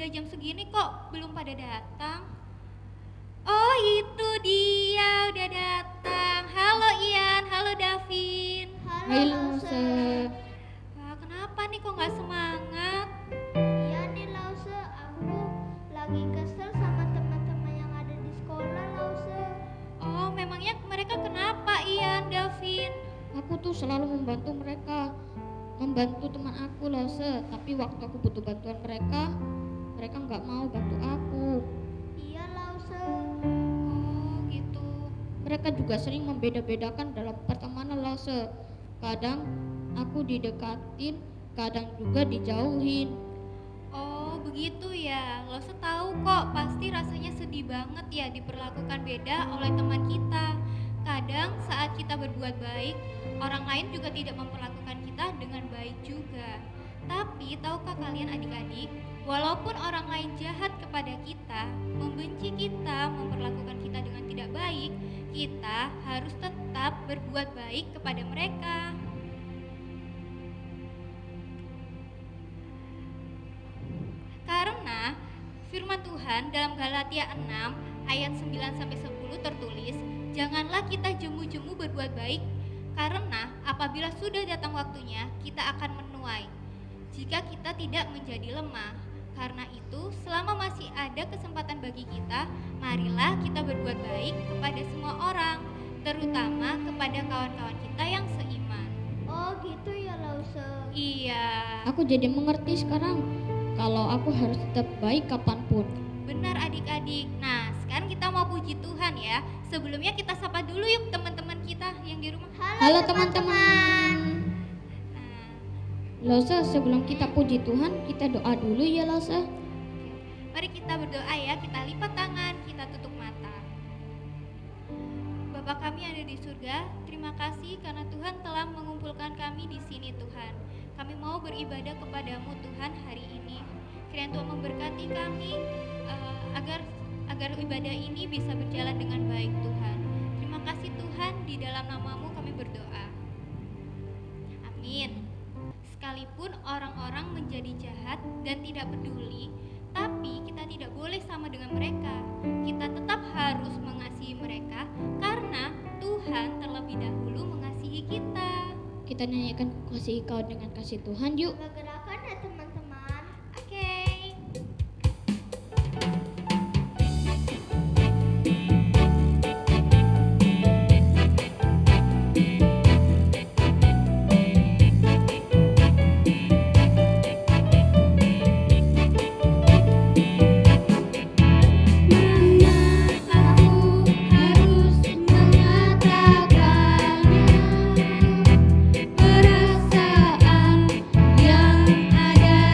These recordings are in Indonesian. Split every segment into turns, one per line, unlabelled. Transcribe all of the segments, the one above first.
Udah jam segini kok belum pada datang. Oh itu dia udah datang. Halo Ian, halo Davin.
Hai Lause.
Wah, kenapa nih kok nggak semangat?
Iya nih Lause, aku lagi kesel sama teman-teman yang ada di sekolah Lause.
Oh memangnya mereka kenapa Ian, Davin?
Aku tuh selalu membantu mereka, membantu teman aku Lause. Tapi waktu aku butuh bantuan mereka nggak mau bantu aku.
Iya Lause.
Oh gitu.
Mereka juga sering membeda-bedakan dalam pertemanan Lause. Kadang aku didekatin, kadang juga dijauhin.
Oh begitu ya. Lo tahu kok pasti rasanya sedih banget ya diperlakukan beda oleh teman kita. Kadang saat kita berbuat baik, orang lain juga tidak memperlakukan kita dengan baik juga. Tapi tahukah kalian adik-adik, walaupun orang lain jahat kepada kita, membenci kita, memperlakukan kita dengan tidak baik, kita harus tetap berbuat baik kepada mereka. Karena firman Tuhan dalam Galatia 6 ayat 9 sampai 10 tertulis, "Janganlah kita jemu-jemu berbuat baik, karena apabila sudah datang waktunya, kita akan menuai. Jika kita tidak menjadi lemah, karena itu selama masih ada kesempatan bagi kita, marilah kita berbuat baik kepada semua orang, terutama kepada kawan-kawan kita yang seiman."
Oh gitu ya Lause.
Iya,
Aku jadi mengerti sekarang kalau aku harus tetap baik kapanpun.
benar adik-adik. Nah, sekarang kita mau puji Tuhan ya. Sebelumnya kita sapa dulu yuk teman-teman kita yang di rumah.
Halo teman-teman.
Nah,
Lause, sebelum kita puji Tuhan, kita doa dulu ya Lause.
mari kita berdoa ya. Kita lipat tangan, kita tutup mata. Bapa kami yang ada di surga, terima kasih karena Tuhan telah mengumpulkan kami di sini Tuhan. Kami mau beribadah kepadamu Tuhan hari ini. Kiranya Tuhan memberkati kami agar ibadah ini bisa berjalan dengan baik Tuhan. Terima kasih Tuhan, di dalam namamu kami berdoa. Amin. Sekalipun orang-orang menjadi jahat dan tidak peduli, tapi kita tidak boleh sama dengan mereka. Kita tetap harus mengasihi mereka karena Tuhan terlebih dahulu mengasihi kita.
Kita nyanyikan kasih kau dengan kasih Tuhan yuk.
Gerakan ya teman-teman.
Oke.
Perasaan yang ada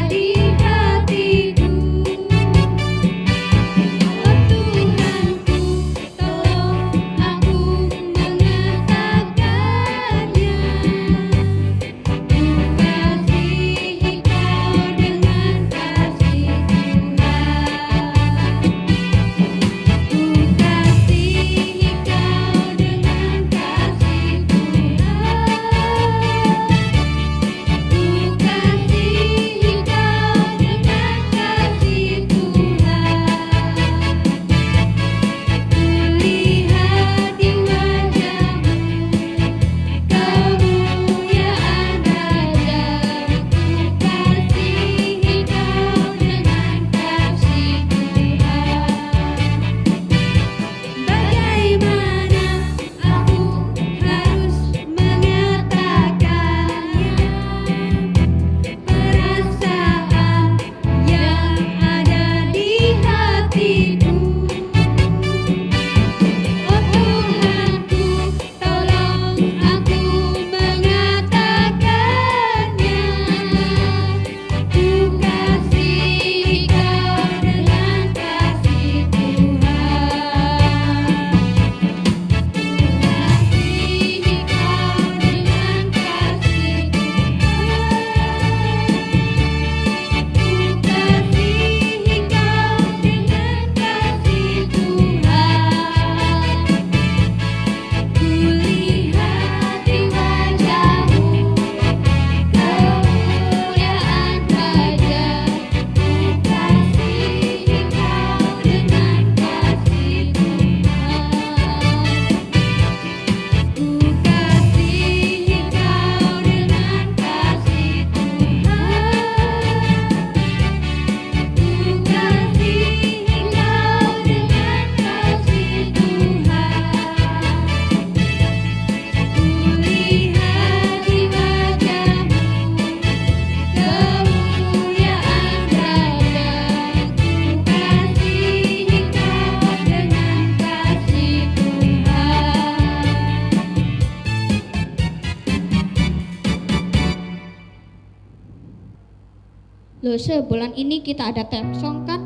Lose, bulan ini kita ada theme song kan?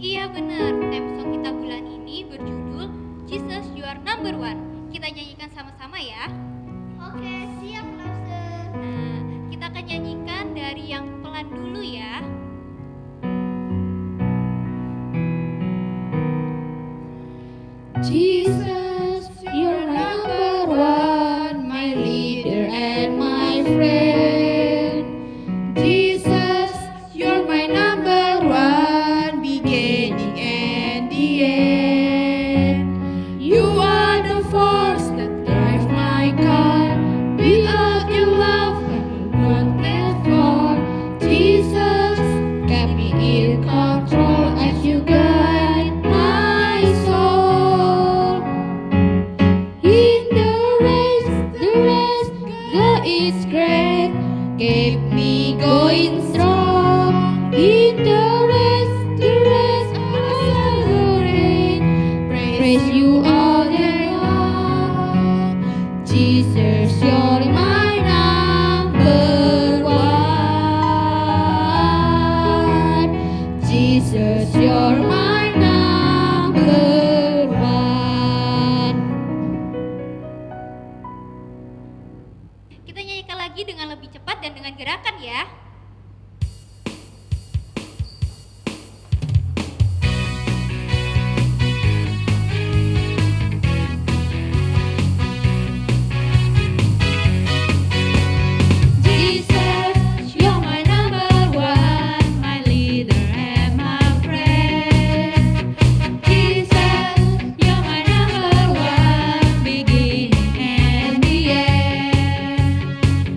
Iya benar, theme song kita bulan ini berjudul Jesus You Are Number One. Kita nyanyikan sama-sama ya.
Oke, siap Lause.
Nah, kita akan nyanyikan dari yang pelan dulu ya.
Jesus, you're number one, my leader and my friend. Jesus, you're my number one, beginning and the end. You are the force that drives my car. Without your love, I would not get far. Jesus, keep me in control as you guide my soul. In the race, God is great. Keep me going strong. In the race, I celebrate. Praise you all day long. Jesus, you're my number one. Jesus, you're my number one.
Kita nyanyikan lagi dengan lebih cepat dan dengan gerakan ya.
Jesus, you're my number one, my leader and my friend. Jesus, you're my number one, beginning and the end.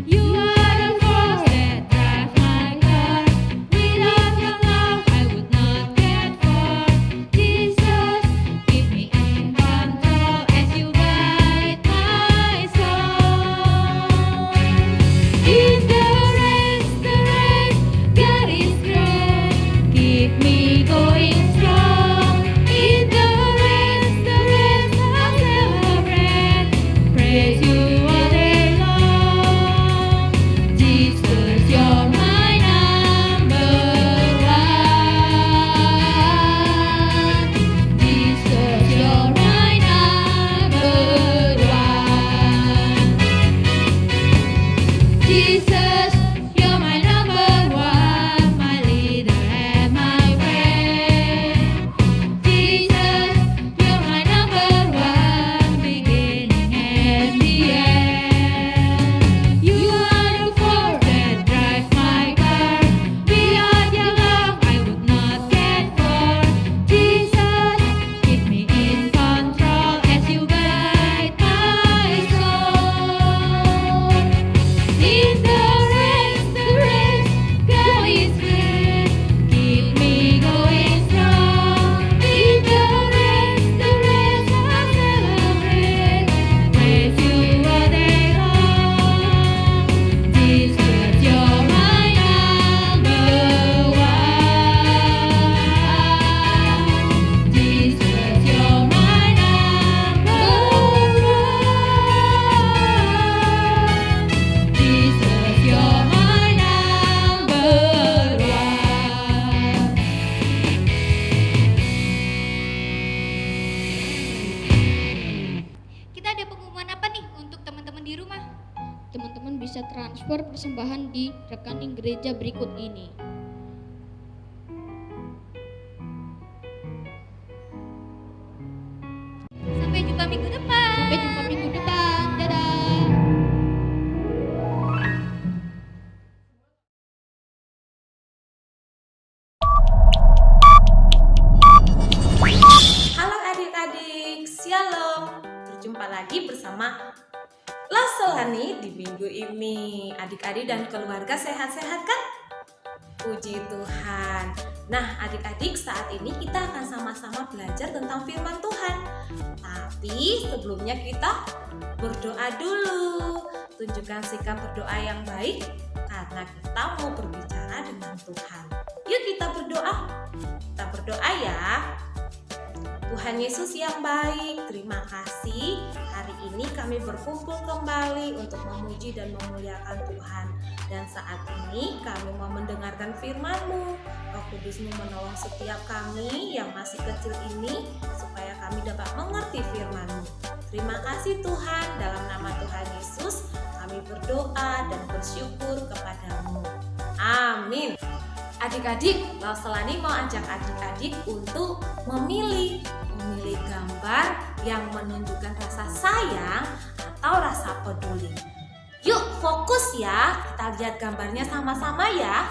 You are the force that drives my car. Without your love, I would not get far. Jesus, keep me in control as you guide my soul. In the race, God is great. Keep me going strong. In the race, I'll celebrate. Praise you all day long. Jesus, you're my number one. Jesus, you're my number one. Jesus, you're my number one, my leader and my friend. Jesus, you're my number one, beginning and the end. You are the force that drives my car. Without your love, I would not get far. Jesus, keep me in control as you guide my soul. In the race, God is great. Keep me going strong. In the race, I'll celebrate. Praise you all day long. Jesus, you're my number one. Jesus, you're my number one. Jesus, you're my number one.
Kita ada pengumuman apa nih untuk teman-teman di rumah?
Teman-teman bisa transfer persembahan di rekening gereja berikut ini.
Sampai jumpa minggu depan.
Sampai jumpa minggu depan. Dadah.
Halo adik-adik, shalom. Berjumpa lagi bersama Laselani di minggu ini. Adik-adik dan keluarga sehat-sehat kan? Puji Tuhan. Nah, adik-adik, saat ini kita akan sama-sama belajar tentang firman Tuhan. Tapi sebelumnya kita berdoa dulu. Tunjukkan sikap berdoa yang baik karena kita mau berbicara dengan Tuhan. Yuk kita berdoa. Kita berdoa ya. Tuhan Yesus yang baik, terima kasih. Hari ini kami berkumpul kembali untuk memuji dan memuliakan Tuhan. Dan saat ini kami mau mendengarkan firman-Mu. Roh Kudus-Mu menolong setiap kami yang masih kecil ini supaya kami dapat mengerti firman-Mu. Terima kasih Tuhan, dalam nama Tuhan Yesus kami berdoa dan bersyukur kepada-Mu. Amin. Adik-adik, Lauselani mau ajak adik-adik untuk memilih gambar yang menunjukkan rasa sayang atau rasa peduli. Yuk fokus ya, kita lihat gambarnya sama-sama ya.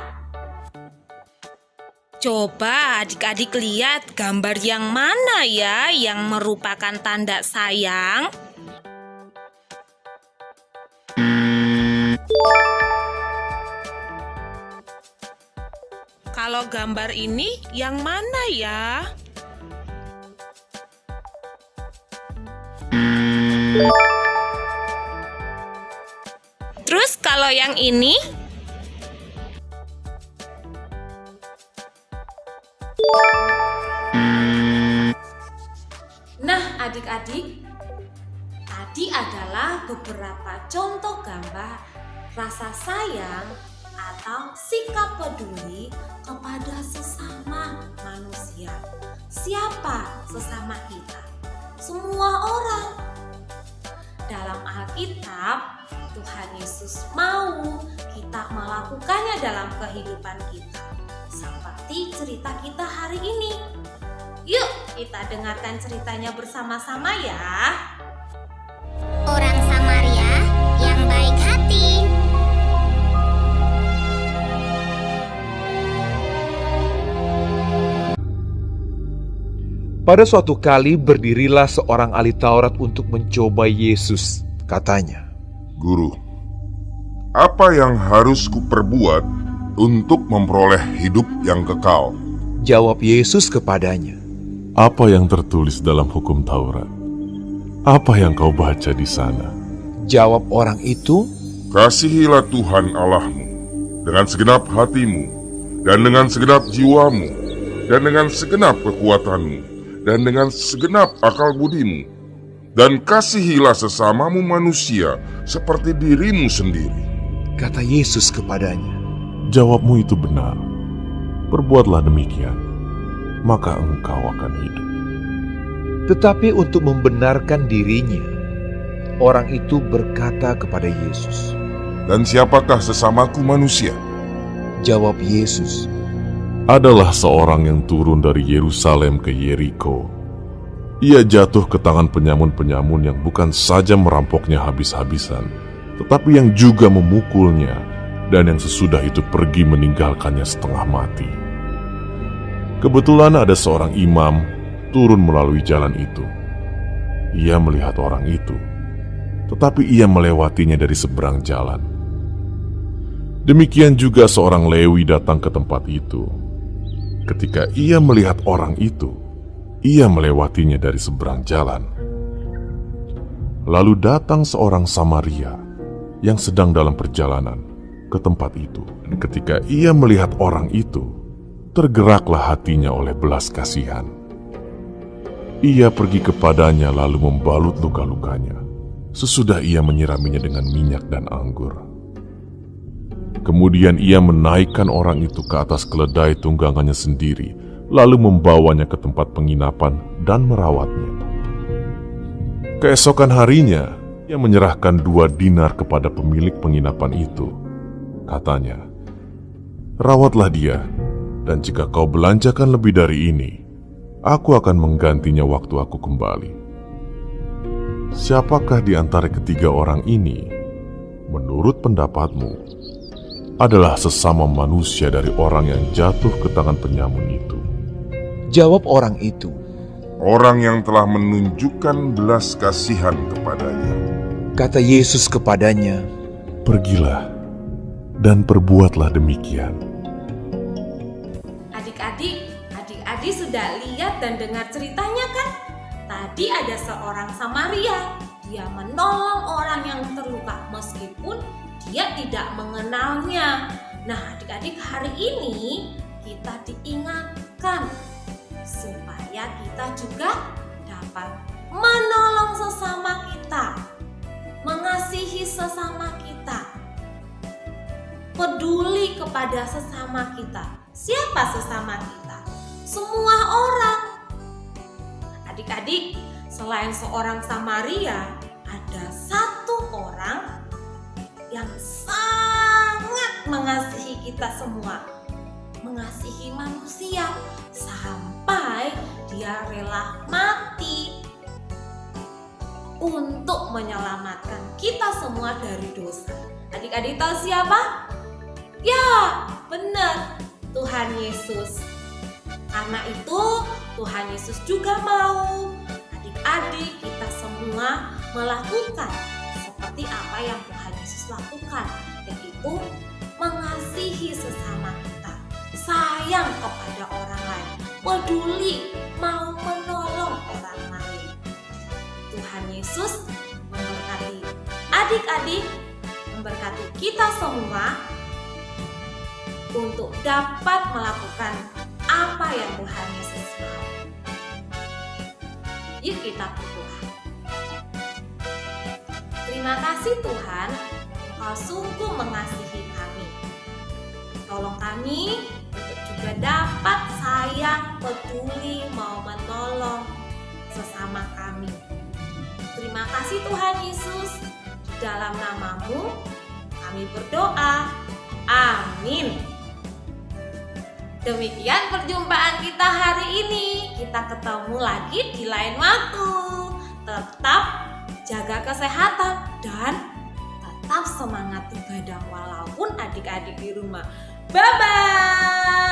Coba adik-adik lihat gambar yang mana ya yang merupakan tanda sayang. Kalau gambar ini yang mana ya? Terus kalau yang ini? Nah, adik-adik, tadi adalah beberapa contoh gambar rasa sayang atau sikap peduli kepada sesama manusia. Siapa sesama kita? Semua orang. Dalam Alkitab, Tuhan Yesus mau kita melakukannya dalam kehidupan kita. Seperti cerita kita hari ini. Yuk, kita dengarkan ceritanya bersama-sama ya.
Orang Samaria yang baik hati.
Pada suatu kali berdirilah seorang ahli Taurat untuk mencoba Yesus. Katanya,
Guru, apa yang harus kuperbuat untuk memperoleh hidup yang kekal?
jawab Yesus kepadanya.
Apa yang tertulis dalam hukum Taurat? Apa yang kau baca di sana?
Jawab orang itu,
Kasihilah Tuhan Allahmu dengan segenap hatimu, dan dengan segenap jiwamu, dan dengan segenap kekuatanmu, dan dengan segenap akal budimu, dan kasihilah sesamamu manusia seperti dirimu sendiri.
kata Yesus kepadanya.
Jawabmu itu benar. Perbuatlah demikian, maka engkau akan hidup.
Tetapi untuk membenarkan dirinya, orang itu berkata kepada Yesus.
Dan siapakah sesamaku manusia?
Jawab Yesus,
Adalah seorang yang turun dari Yerusalem ke Yeriko. Ia jatuh ke tangan penyamun-penyamun yang bukan saja merampoknya habis-habisan, tetapi yang juga memukulnya, dan yang sesudah itu pergi meninggalkannya setengah mati. Kebetulan ada seorang imam turun melalui jalan itu. Ia melihat orang itu, tetapi ia melewatinya dari seberang jalan. Demikian juga seorang Lewi datang ke tempat itu. Ketika ia melihat orang itu, ia melewatinya dari seberang jalan. Lalu datang seorang Samaria yang sedang dalam perjalanan ke tempat itu. Dan ketika ia melihat orang itu, tergeraklah hatinya oleh belas kasihan. Ia pergi kepadanya lalu membalut luka-lukanya. Sesudah ia menyiraminya dengan minyak dan anggur. Kemudian ia menaikkan orang itu ke atas keledai tunggangannya sendiri, lalu membawanya ke tempat penginapan dan merawatnya. Keesokan harinya, ia menyerahkan 2 dinar kepada pemilik penginapan itu. Katanya, "Rawatlah dia, dan jika kau belanjakan lebih dari ini, aku akan menggantinya waktu aku kembali." Siapakah di antara ketiga orang ini, menurut pendapatmu, adalah sesama manusia dari orang yang jatuh ke tangan penyamun itu?
Jawab orang itu,
Orang yang telah menunjukkan belas kasihan kepadanya.
kata Yesus kepadanya.
Pergilah dan perbuatlah demikian.
Adik-adik sudah lihat dan dengar ceritanya kan? Tadi ada seorang Samaria. Dia menolong orang yang terluka meskipun dia tidak mengenalnya. Nah, adik-adik, hari ini kita diingatkan supaya kita juga dapat menolong sesama kita, mengasihi sesama kita, peduli kepada sesama kita. Siapa sesama kita? Semua orang. Adik-adik, selain seorang Samaria, ada satu orang yang sangat mengasihi kita semua, mengasihi manusia sampai dia rela mati untuk menyelamatkan kita semua dari dosa. Adik-adik tahu siapa? Ya, benar, Tuhan Yesus. Karena itu Tuhan Yesus juga mau adik-adik kita semua melakukan seperti apa yang Tuhan Yesus lakukan, yaitu mengasihi sesama kita, sayang kepada orang lain, peduli, mau menolong orang lain. Tuhan Yesus memberkati adik-adik, memberkati kita semua untuk dapat melakukan apa yang Tuhan Yesus mau. Yuk kita berdoa. Terima kasih Tuhan, Engkau sungguh mengasihi kami. Tolong kami untuk juga dapat sayang, peduli, mau menolong sesama kami. Terima kasih Tuhan Yesus, di dalam nama-Mu kami berdoa. Amin. Demikian perjumpaan kita hari ini. Kita ketemu lagi di lain waktu. Tetap jaga kesehatan dan tetap semangat ibadah walaupun adik-adik di rumah. Bye-bye.